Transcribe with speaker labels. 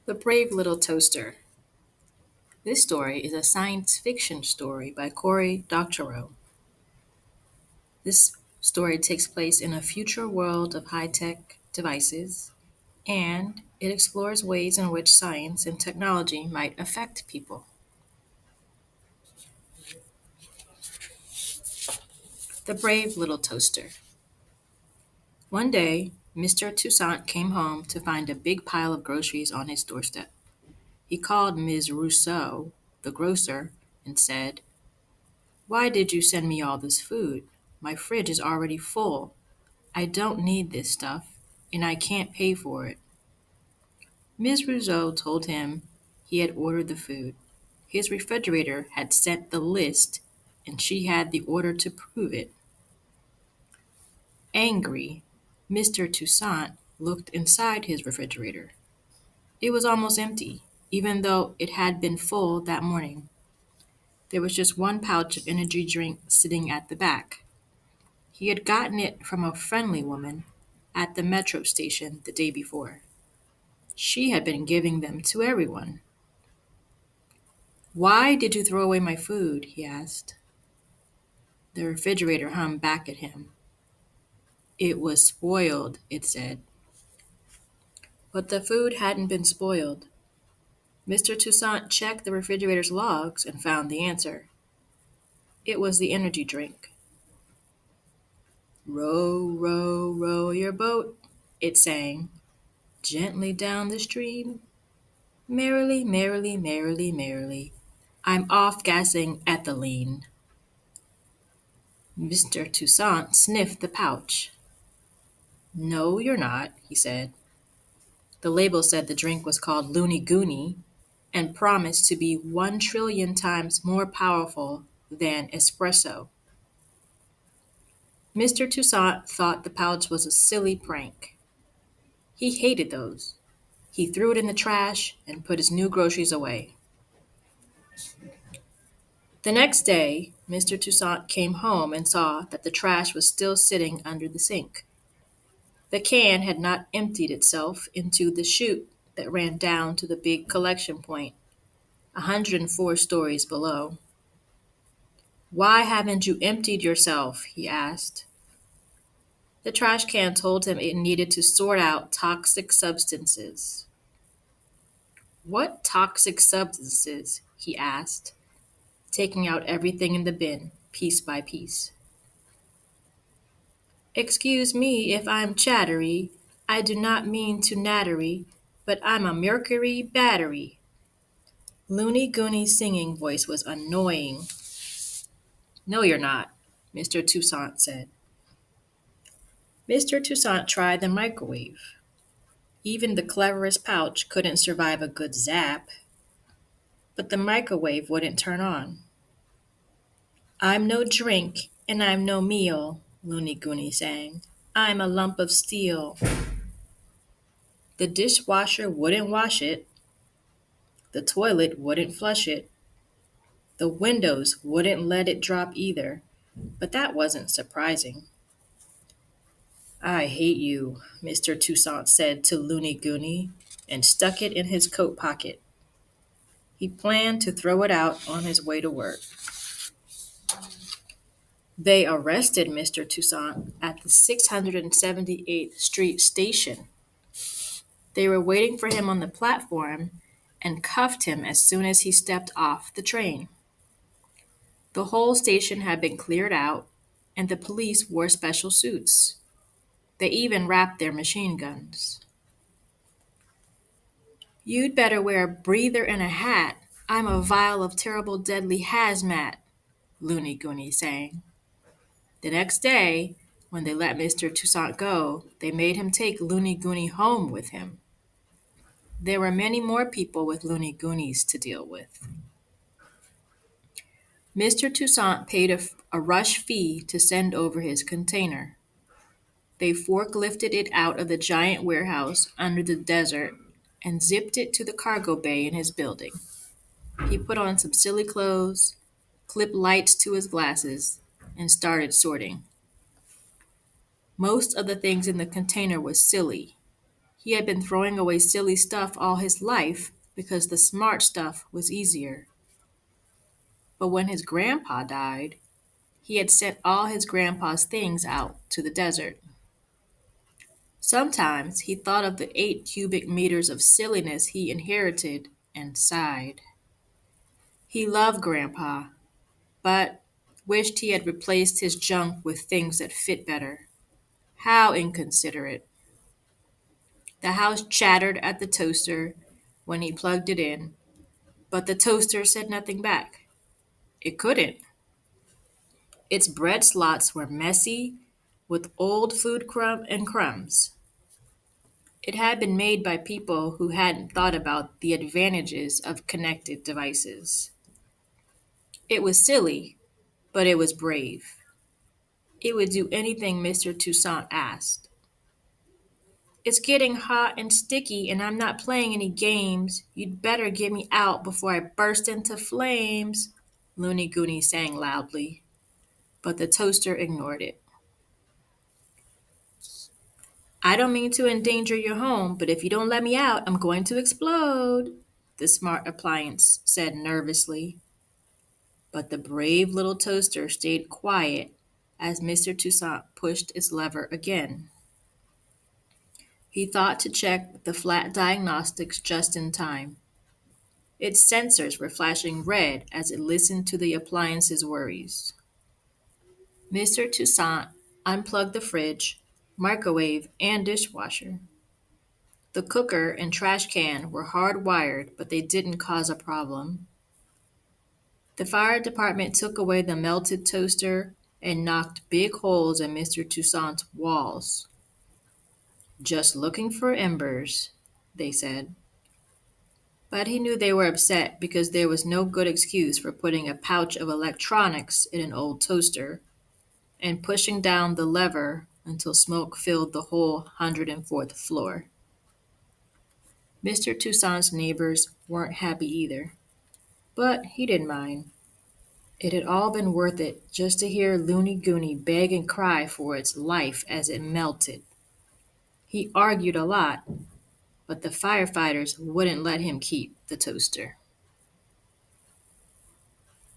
Speaker 1: The Brave Little Toaster. This story is a science fiction story by Cory Doctorow. This story takes place in a future world of high tech devices, and it explores ways in which science and technology might affect people. The Brave Little Toaster. One day, Mr. Toussaint came home to find a big pile of groceries on his doorstep. He called Ms. Rousseau, the grocer, and said, "Why did you send me all this food? My fridge is already full. I don't need this stuff, and I can't pay for it." Ms. Rousseau told him he had ordered the food. His refrigerator had sent the list, and she had the order to prove it. Angry, Mr. Toussaint looked inside his refrigerator. It was almost empty, even though it had been full that morning. There was just one pouch of energy drink sitting at the back. He had gotten it from a friendly woman at the metro station the day before. She had been giving them to everyone. "Why did you throw away my food?" he asked. The refrigerator hummed back at him. "It was spoiled," it said. But the food hadn't been spoiled. Mr. Toussaint checked the refrigerator's logs and found the answer. It was the energy drink. "Row, row, row your boat," it sang, "gently down the stream. Merrily, merrily, merrily, merrily. I'm off gassing ethylene." Mr. Toussaint sniffed the pouch. "No, you're not," he said. The label said the drink was called Looney Goonie and promised to be 1 trillion times more powerful than espresso. Mr. Toussaint thought the pouch was a silly prank. He hated those. He threw it in the trash and put his new groceries away. The next day, Mr. Toussaint came home and saw that the trash was still sitting under the sink. The can had not emptied itself into the chute that ran down to the big collection point, 104 stories below. "Why haven't you emptied yourself?" he asked. The trash can told him it needed to sort out toxic substances. "What toxic substances?" he asked, taking out everything in the bin, piece by piece. "Excuse me if I'm chattery. I do not mean to nattery, but I'm a mercury battery." Looney Goonie's singing voice was annoying. "No, you're not," Mr. Toussaint said. Mr. Toussaint tried the microwave. Even the cleverest pouch couldn't survive a good zap, but the microwave wouldn't turn on. "I'm no drink, and I'm no meal," Looney Goonie sang. "I'm a lump of steel." The dishwasher wouldn't wash it. The toilet wouldn't flush it. The windows wouldn't let it drop either, but that wasn't surprising. "I hate you," Mr. Toussaint said to Looney Goonie, and stuck it in his coat pocket. He planned to throw it out on his way to work. They arrested Mr. Toussaint at the 678th Street station. They were waiting for him on the platform and cuffed him as soon as he stepped off the train. The whole station had been cleared out, and the police wore special suits. They even wrapped their machine guns. "You'd better wear a breather and a hat. I'm a vial of terrible deadly hazmat," Looney Goonie sang. The next day, when they let Mr. Toussaint go, they made him take Looney Goonie home with him. There were many more people with Looney Goonies to deal with. Mr. Toussaint paid a rush fee to send over his container. They forklifted it out of the giant warehouse under the desert and zipped it to the cargo bay in his building. He put on some silly clothes, clipped lights to his glasses, and started sorting. Most of the things in the container was silly. He had been throwing away silly stuff all his life because the smart stuff was easier. But when his grandpa died, he had sent all his grandpa's things out to the desert. Sometimes he thought of the 8 cubic meters of silliness he inherited and sighed. He loved Grandpa, but wished he had replaced his junk with things that fit better. How inconsiderate. The house chattered at the toaster when he plugged it in, but the toaster said nothing back. It couldn't. Its bread slots were messy with old food crumb and crumbs. It had been made by people who hadn't thought about the advantages of connected devices. It was silly, but it was brave. It would do anything Mr. Toussaint asked. It's getting hot and sticky, and I'm not playing any games. You'd better get me out before I burst into flames, Looney Gooney sang loudly, but the toaster ignored it. I don't mean to endanger your home, but if you don't let me out, I'm going to explode, the smart appliance said nervously. But the brave little toaster stayed quiet as Mr. Toussaint pushed its lever again. He thought to check the flat diagnostics just in time. Its sensors were flashing red as it listened to the appliance's worries. Mr. Toussaint unplugged the fridge, microwave, and dishwasher. The cooker and trash can were hardwired, but they didn't cause a problem. The fire department took away the melted toaster and knocked big holes in Mr. Toussaint's walls. Just looking for embers, they said. But he knew they were upset because there was no good excuse for putting a pouch of electronics in an old toaster and pushing down the lever until smoke filled the whole 104th floor. Mr. Toussaint's neighbors weren't happy either, but he didn't mind. It had all been worth it just to hear Looney Gooney beg and cry for its life as it melted. He argued a lot, but the firefighters wouldn't let him keep the toaster.